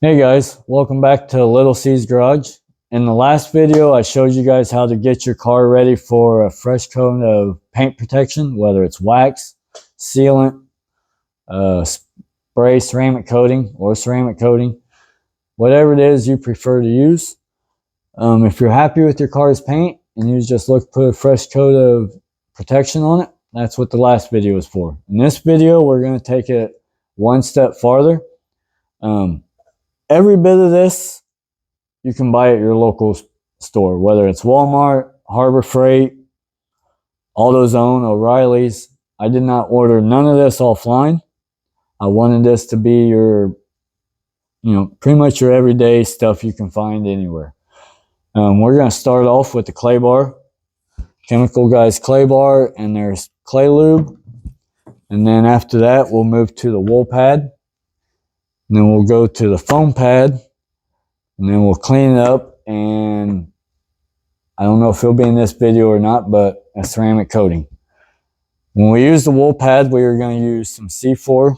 Hey guys, welcome back to Little C's Garage. In the last video, I showed you guys how to get your car ready for a fresh coat of paint protection, whether it's wax, sealant, spray ceramic coating, or ceramic coating, whatever it is you prefer to use. If you're happy with your car's paint and you just look to put a fresh coat of protection on it, that's what the last video was for. In this video, we're going to take it one step farther. Every bit of this you can buy at your local store, whether it's Walmart, Harbor Freight, AutoZone, O'Reilly's. I did not order none of this offline. I wanted this to be your, pretty much your everyday stuff you can find anywhere. We're going to start off with the clay bar. Chemical Guys clay bar, and there's clay lube. And then after that, we'll move to the wool pad. And then we'll go to the foam pad. And then we'll clean it up, and I don't know if it'll be in this video or not, but a ceramic coating. When we use the wool pad, we are going to use some C4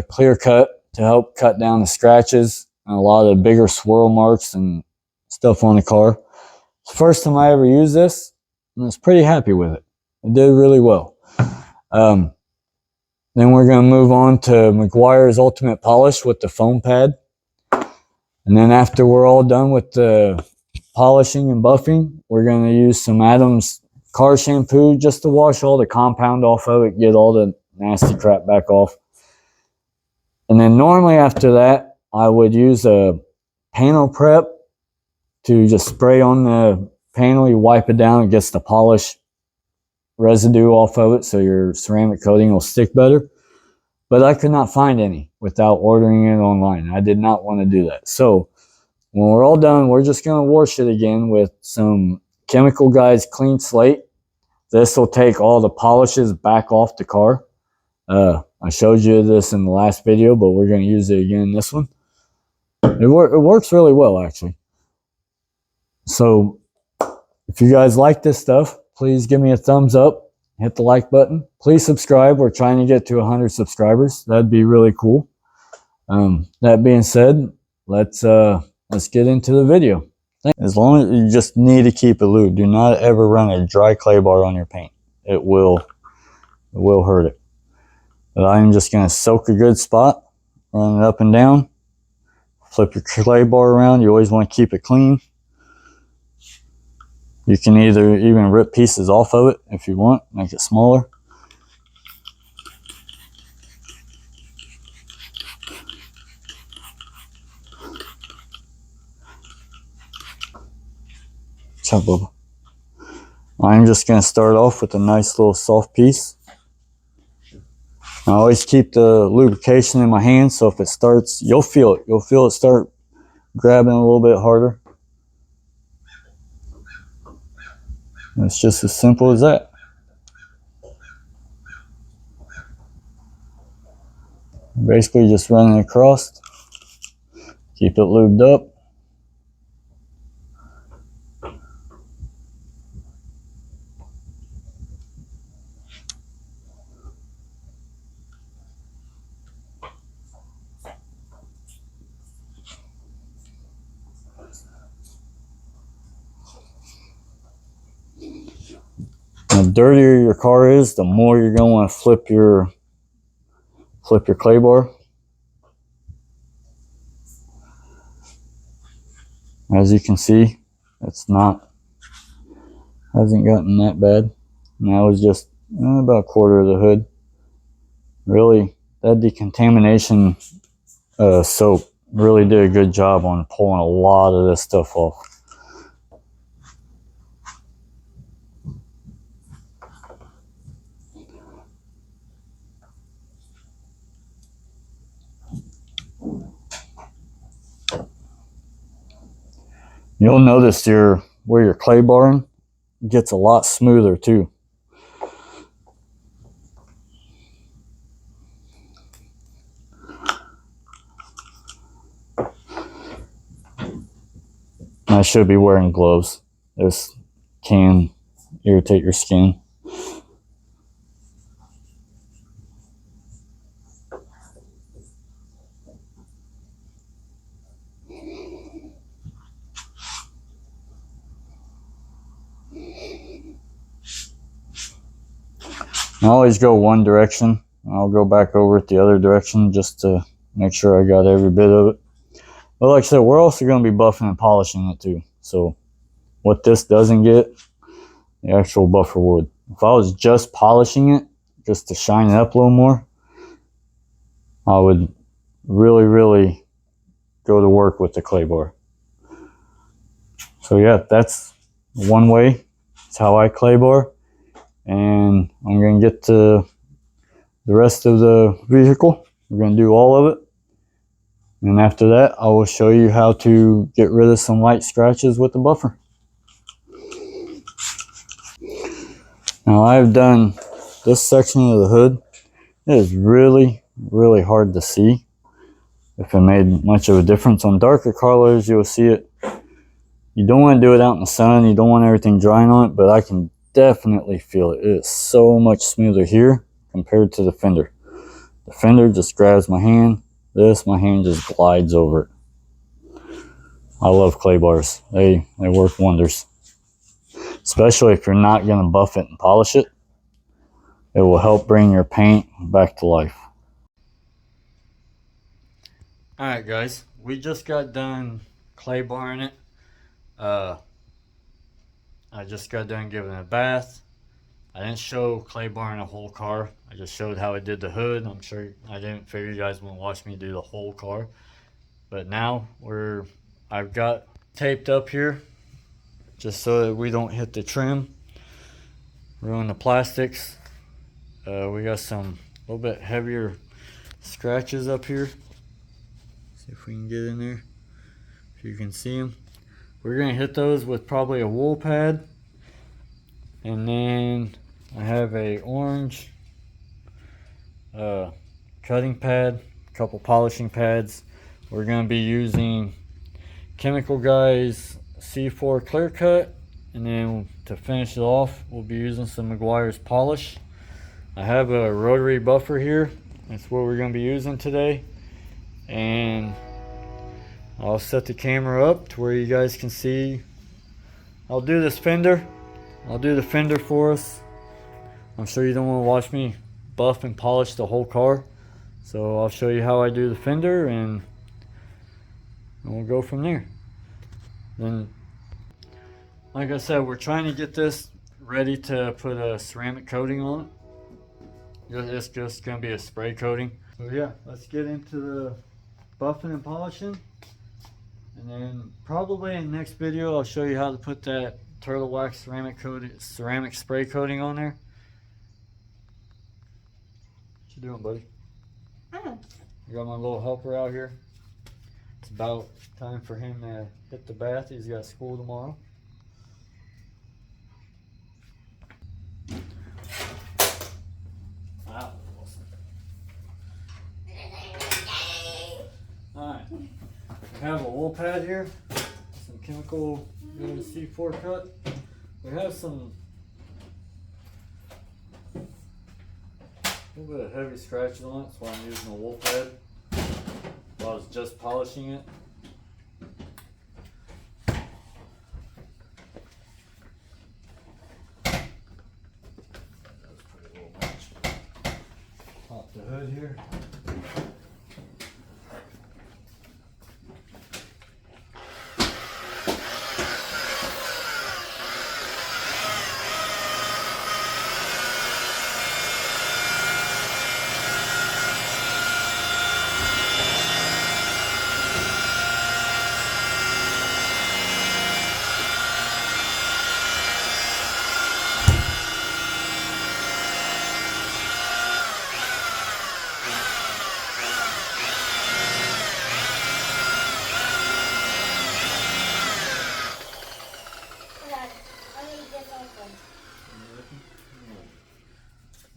clear cut to help cut down the scratches and a lot of the bigger swirl marks and stuff on the car. It's the first time I ever used this, and I was pretty happy with it. It did really well. Then we're going to move on to Meguiar's Ultimate Polish with the foam pad. And then after we're all done with the polishing and buffing, we're going to use some Adams car shampoo just to wash all the compound off of it, get all the nasty crap back off. And then normally after that, I would use a panel prep to just spray on the panel. You wipe it down, it gets the polish residue off of it, so your ceramic coating will stick better. But I could not find any without ordering it online. I did not want to do that. So when we're all done, we're just going to wash it again with some Chemical Guys Clean Slate. This will take all the polishes back off the car. I showed you this in the last video, but we're going to use it again in this one. It works really well, actually. So if you guys like this stuff, please give me a thumbs up. Hit the like button. Please subscribe. We're trying to get to 100 subscribers. That'd be really cool. That being said, let's get into the video. As long as you just need to keep it lubed, do not ever run a dry clay bar on your paint. It will hurt it. But I'm just going to soak a good spot, run it up and down, flip your clay bar around. You always want to keep it clean. You can either even rip pieces off of it if you want, make it smaller. Ciao, Bubba. I'm just going to start off with a nice little soft piece. I always keep the lubrication in my hand, so if it starts, you'll feel it. You'll feel it start grabbing a little bit harder. It's just as simple as that. Basically just running across, keep it lubed up. The dirtier your car is, the more you're going to want to flip your clay bar. As you can see, hasn't gotten that bad. And that was just about a quarter of the hood. Really, that decontamination soap really did a good job on pulling a lot of this stuff off. You'll notice where your clay bar gets a lot smoother too. I should be wearing gloves. This can irritate your skin. I always go one direction. I'll go back over it the other direction just to make sure I got every bit of it. But like I said, we're also going to be buffing and polishing it too. So what this doesn't get, the actual buffer would. If I was just polishing it, just to shine it up a little more, I would really go to work with the clay bar. So yeah, that's one way. It's how I clay bar. And I'm going to get to the rest of the vehicle. We're going to do all of it. And after that, I will show you how to get rid of some light scratches with the buffer. Now I've done this section of the hood. It is really hard to see if it made much of a difference. On darker colors, you'll see it. You don't want to do it out in the sun. You don't want everything drying on it, but I can definitely feel it. It is so much smoother here compared to the fender. The fender just grabs my hand. My hand just glides over it. I love clay bars. They work wonders. Especially if you're not going to buff it and polish it. It will help bring your paint back to life. Alright guys, we just got done clay barring it. I just got done giving it a bath. I didn't show clay barring a whole car. I just showed how I did the hood. I'm sure I didn't figure you guys wouldn't watch me do the whole car. But now I've got taped up here just so that we don't hit the trim, ruin the plastics. We got some a little bit heavier scratches up here. See if we can get in there, if you can see them. We're going to hit those with probably a wool pad. And then I have a orange cutting pad, a couple polishing pads. We're going to be using Chemical Guys C4 clear cut, and then to finish it off we'll be using some Meguiar's polish. I have a rotary buffer here. That's what we're going to be using today, and I'll set the camera up to where you guys can see. I'll do this fender. I'll do the fender for us. I'm sure you don't want to watch me buff and polish the whole car, so I'll show you how I do the fender, and we'll go from there. Then, like I said, we're trying to get this ready to put a ceramic coating on it. It's just going to be a spray coating. So yeah, let's get into the buffing and polishing. And then probably in the next video I'll show you how to put that turtle wax ceramic spray coating on there. What you doing, buddy? I got my little helper out here. It's about time for him to hit the bath. He's got school tomorrow. Wow. Alright. We have a wool pad here. Some chemical C4 cut. We have some a little bit of heavy scratches on it, so I'm using a wool pad. I was just polishing it. That was pretty little much. Pop the hood here.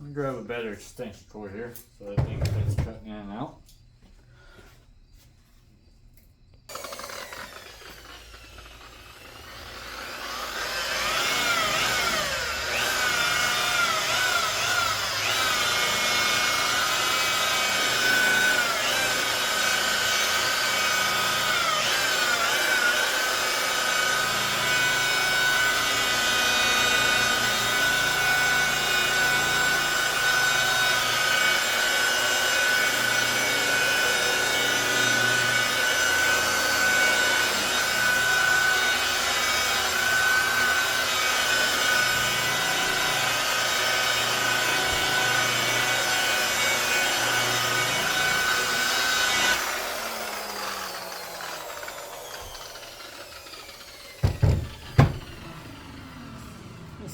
I'm gonna grab a better extension cord here so that thing fits cutting in and out.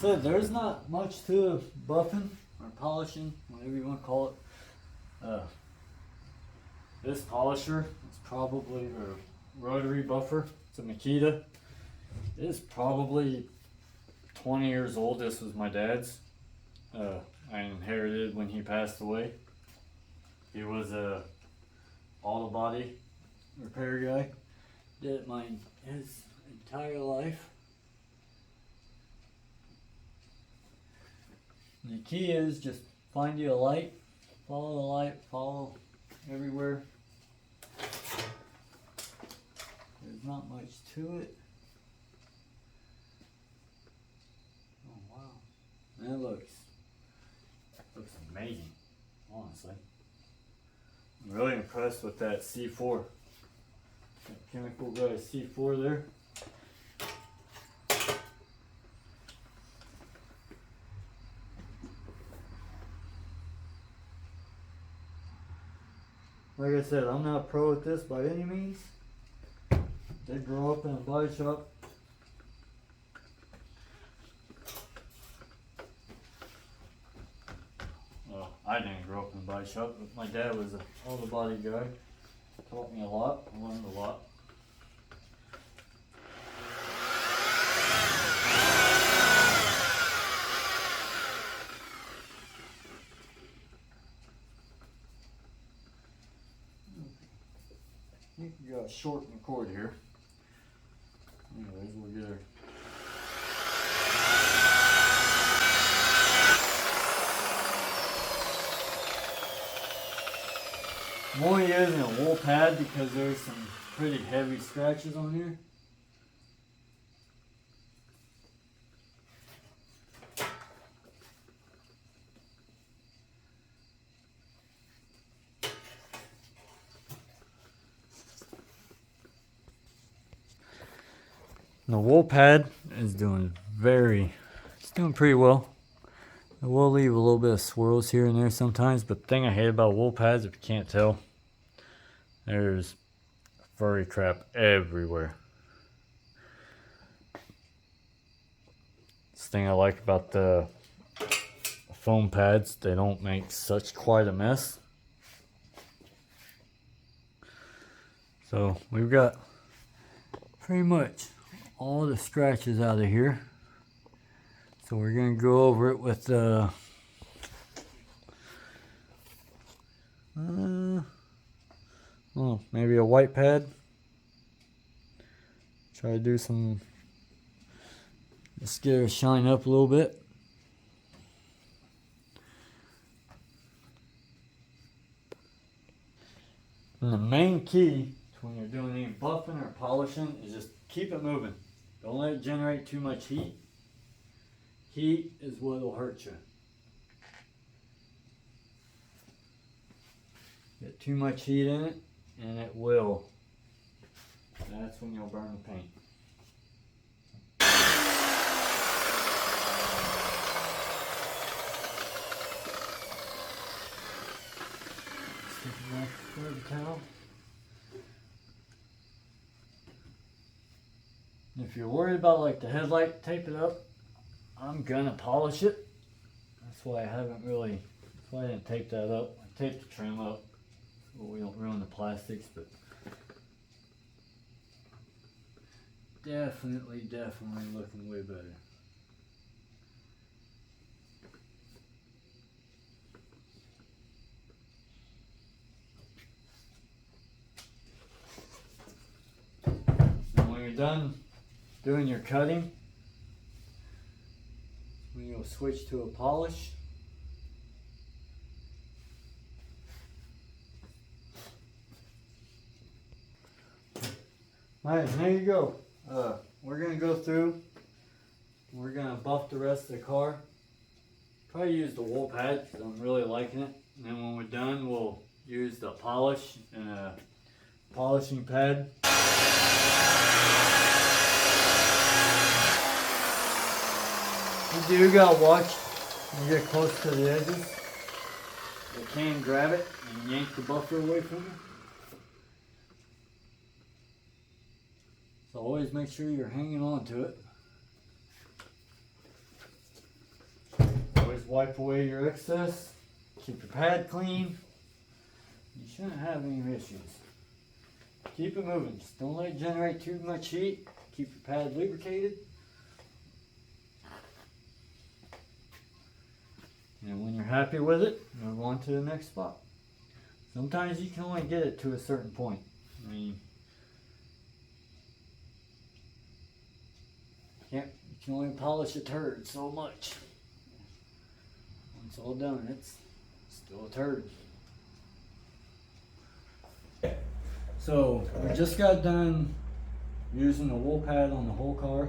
said, there's not much to buffing or polishing, whatever you want to call it. This polisher is probably a rotary buffer. It's a Makita. It's probably 20 years old. This was my dad's. I inherited when he passed away. He was a auto body repair guy. Did his entire life. And the key is just find you a light, follow everywhere. There's not much to it. Oh wow, that looks amazing, honestly. I'm really impressed with that C4. That chemical guy C4 there. Like I said, I'm not pro at this by any means. Did grow up in a body shop. Well, I didn't grow up in a body shop, but my dad was an auto body guy. Taught me a lot. I learned a lot. I think we got to shorten the cord here. Anyways, we'll get her. I'm only using a wool pad because there's some pretty heavy scratches on here. The wool pad is doing pretty well. I will leave a little bit of swirls here and there sometimes, but the thing I hate about wool pads, if you can't tell, there's furry crap everywhere. This thing I like about the foam pads, they don't make such quite a mess. So we've got pretty much all the scratches out of here. So we're going to go over it with maybe a white pad. Try to do some, just get her shine up a little bit. And the main key to when you're doing any buffing or polishing is just keep it moving. Don't let it generate too much heat. Heat is what will hurt you. Get too much heat in it, and it will. That's when you'll burn the paint. Stick it back with the towel. And if you're worried about like the headlight, tape it up. I'm gonna polish it. That's why I didn't tape that up. I taped the trim up so we don't ruin the plastics, but definitely looking way better. And when you're done doing your cutting, you'll switch to a polish. Alright, there you go. We're going to go through. We're going to buff the rest of the car. Probably use the wool pad because I'm really liking it. And then when we're done, we'll use the polish and a polishing pad. You do gotta watch when you get close to the edges. You can grab it and yank the buffer away from you. So always make sure you're hanging on to it. wipe away your excess, keep your pad clean. You shouldn't have any issues. Keep it moving, just don't let it generate too much heat. Keep your pad lubricated. And when you're happy with it, move on to the next spot. Sometimes you can only get it to a certain point. I mean, you can only polish a turd so much. When it's all done, it's still a turd. So we just got done using the wool pad on the whole car.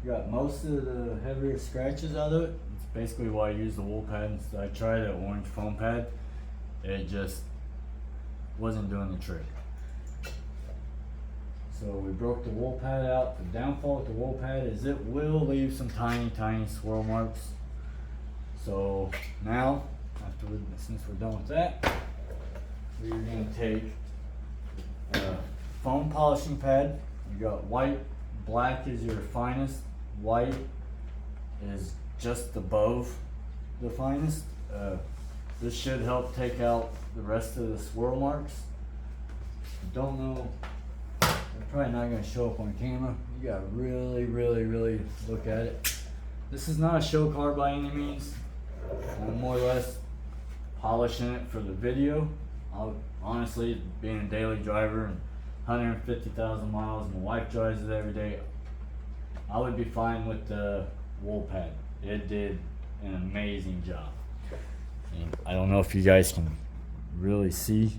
Got most of the heavier scratches out of it. It's basically why I use the wool pad. I tried the orange foam pad. It just wasn't doing the trick. So we broke the wool pad out. The downfall with the wool pad is it will leave some tiny swirl marks. So now, since we're done with that, we're going to take a foam polishing pad. You got white, black is your finest. White is just above the finest. This should help take out the rest of the swirl marks. Don't know, they're probably not going to show up on camera. You got to really look at it. This is not a show car by any means. I'm more or less polishing it for the video. Honestly, being a daily driver and 150,000 miles, my wife drives it every day, I would be fine with the wool pad. It did an amazing job. And I don't know if you guys can really see,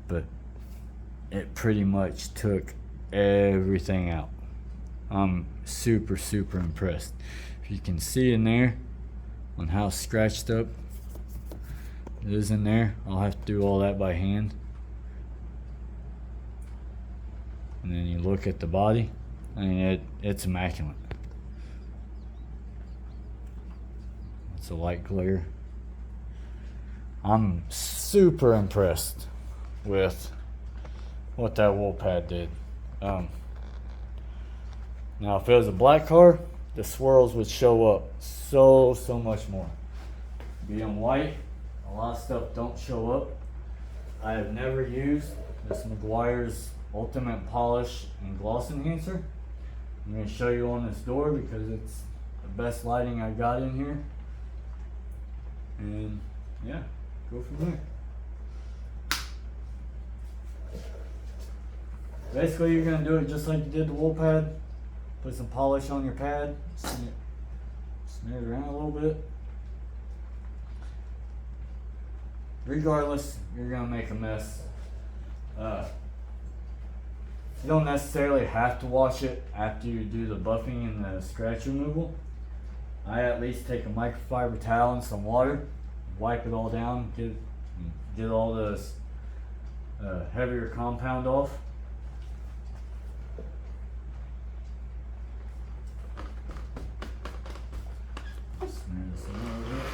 but it pretty much took everything out. I'm super impressed. If you can see in there on how scratched up it is in there, I'll have to do all that by hand. And then you look at the body, I mean it's immaculate. It's a light glare. I'm super impressed with what that wool pad did. Now if it was a black car, the swirls would show up so much more. Being white, a lot of stuff don't show up. I have never used this Meguiar's Ultimate Polish and Gloss Enhancer. I'm going to show you on this door because it's the best lighting I got in here. And yeah, go from there. Basically, you're going to do it just like you did the wool pad. Put some polish on your pad, smear it around a little bit. Regardless, you're going to make a mess. You don't necessarily have to wash it after you do the buffing and the scratch removal. I at least take a microfiber towel and some water, wipe it all down, get all this heavier compound off. Smear this a little bit.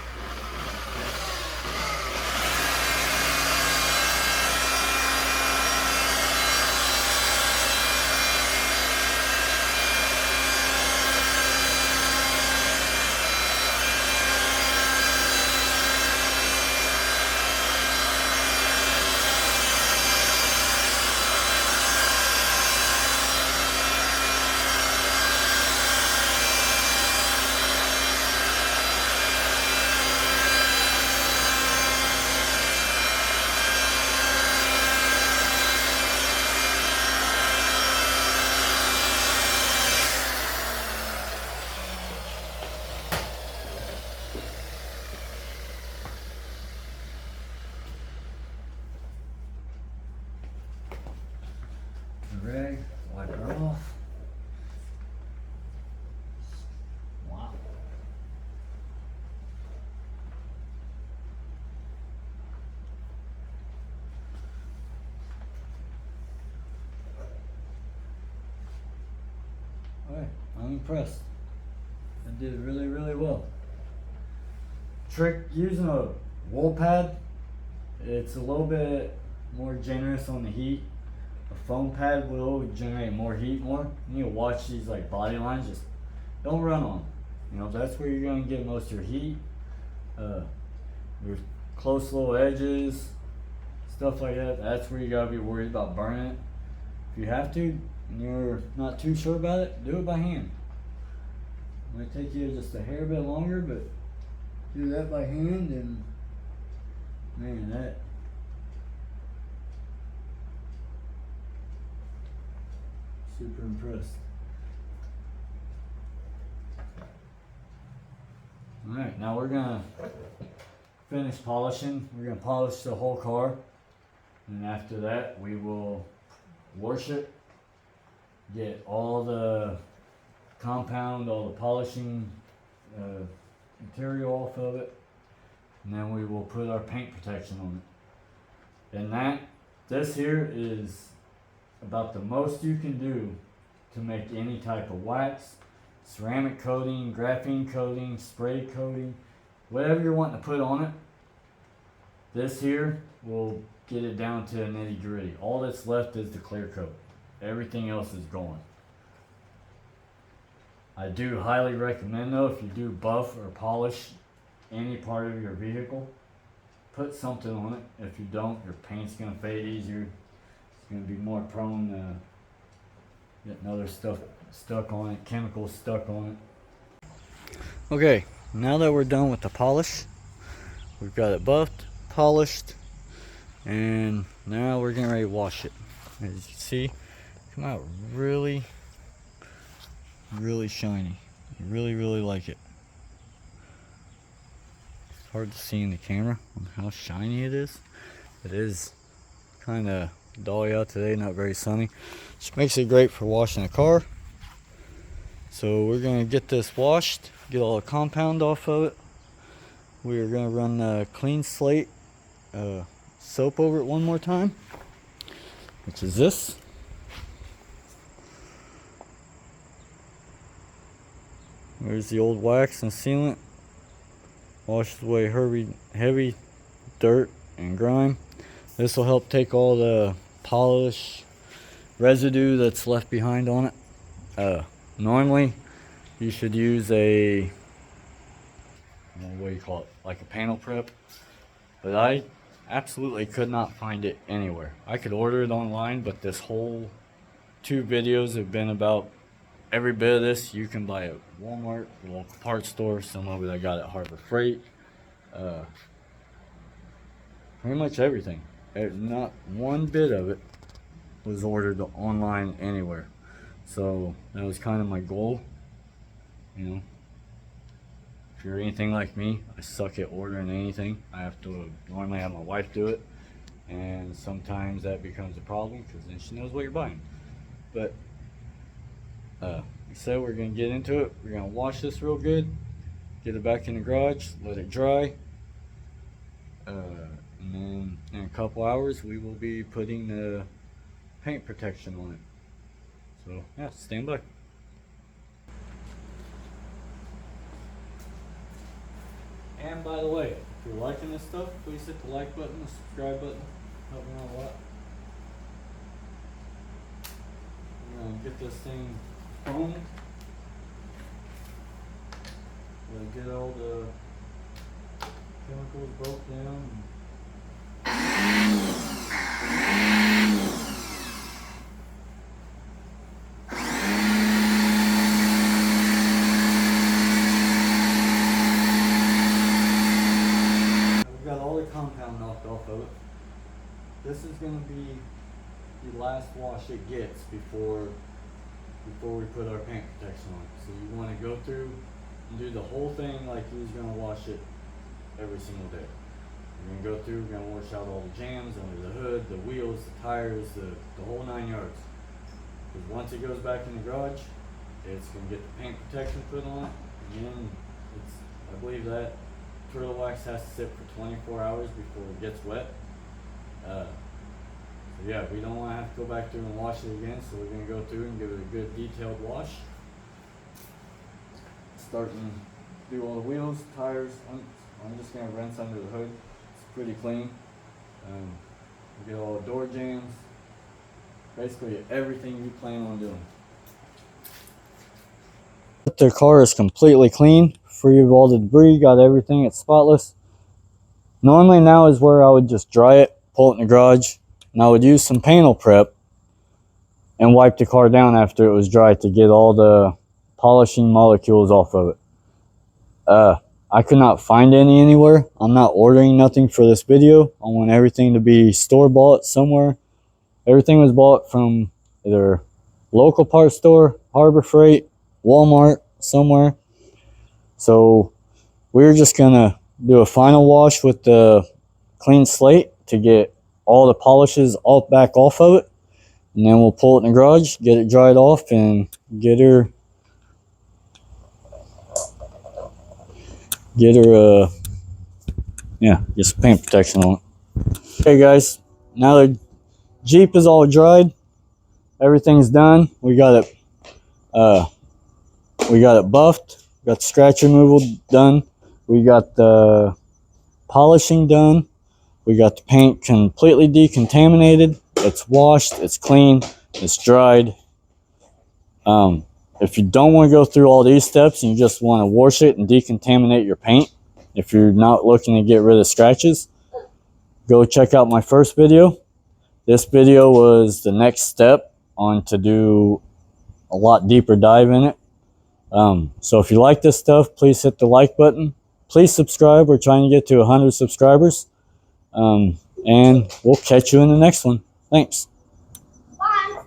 Rag, wipe her off. Wow. Alright, I'm impressed. I did really well. Trick using a wool pad, it's a little bit more generous on the heat. A foam pad will generate more heat more. You need to watch these like body lines, just don't run on them. You know, that's where you're gonna get most of your heat. Your close little edges, stuff like that, that's where you gotta be worried about burning it. If you have to and you're not too sure about it, do it by hand. It might take you just a hair bit longer, but do that by hand, and man, that super impressed. Alright, now we're gonna finish polishing. We're gonna polish the whole car, and after that we will wash it, get all the compound, all the polishing material off of it, and then we will put our paint protection on it. And this here is about the most you can do to make any type of wax, ceramic coating, graphene coating, spray coating, whatever you're wanting to put on it. This here will get it down to a nitty gritty. All that's left is the clear coat. Everything else is gone. I do highly recommend though, if you do buff or polish any part of your vehicle, put something on it. If you don't, your paint's gonna fade easier. It's gonna be more prone to getting other stuff stuck on it, chemicals stuck on it. Okay, now that we're done with the polish, we've got it buffed, polished, and now we're getting ready to wash it. As you can see, come out really shiny. I really like it. It's hard to see in the camera on how shiny it is. It is kind of dully out today, not very sunny, which makes it great for washing a car. So we're going to get this washed, get all the compound off of it. We are going to run a clean slate soap over it one more time, which is this. There's the old wax and sealant. Washes away heavy dirt and grime. This will help take all the polish residue that's left behind on it. Normally you should use a, what do you call it, like a panel prep, but I absolutely could not find it anywhere. I could order it online, but this whole 2 videos have been about every bit of this you can buy at Walmart, the local parts store, some of it I got at Harbor Freight, pretty much everything. Not one bit of it was ordered online anywhere. So that was kind of my goal. You know, if you're anything like me, I suck at ordering anything. I have to normally have my wife do it, and sometimes that becomes a problem because then she knows what you're buying. But like I said, we're gonna get into it. We're gonna wash this real good, get it back in the garage, let it dry, and then in a couple hours we will be putting the paint protection on it. So yeah, stand by. And by the way, if you're liking this stuff, please hit the like button, the subscribe button. Help me out a lot. We're gonna get this thing foamed. We're gonna get all the chemicals broke down. Compound knocked off of it. This is going to be the last wash it gets before we put our paint protection on it. So you want to go through and do the whole thing like you're going to wash it every single day. You're going to go through, we're going to wash out all the jams under the hood, the wheels, the tires, the whole 9 yards. Because once it goes back in the garage, it's going to get the paint protection put on it, and then I believe that turtle wax has to sit for 24 hours before it gets wet. So yeah, we don't want to have to go back through and wash it again, so we're going to go through and give it a good detailed wash. Start and do all the wheels, tires. I'm just going to rinse under the hood. It's pretty clean. Get all the door jams. Basically everything you plan on doing. that the car is completely clean, free of all the debris, got everything, it's spotless. Normally now is where I would just dry it, pull it in the garage, and I would use some panel prep and wipe the car down after it was dry to get all the polishing molecules off of it. I could not find any anywhere. I'm not ordering nothing for this video. I want everything to be store-bought somewhere. Everything was bought from either local parts store, Harbor Freight, Walmart, somewhere. So we're just gonna do a final wash with the clean slate to get all the polishes back off of it. And then we'll pull it in the garage, get it dried off, and get her get some paint protection on it. Okay guys, now the Jeep is all dried, everything's done. We got it buffed, got the scratch removal done, we got the polishing done, we got the paint completely decontaminated, it's washed, it's clean, it's dried. If you don't want to go through all these steps and you just want to wash it and decontaminate your paint, if you're not looking to get rid of scratches, go check out my first video. This video was the next step on to do a lot deeper dive in it. So if you like this stuff, please hit the like button. Please subscribe. We're trying to get to 100 subscribers. And we'll catch you in the next one. Thanks. Bye.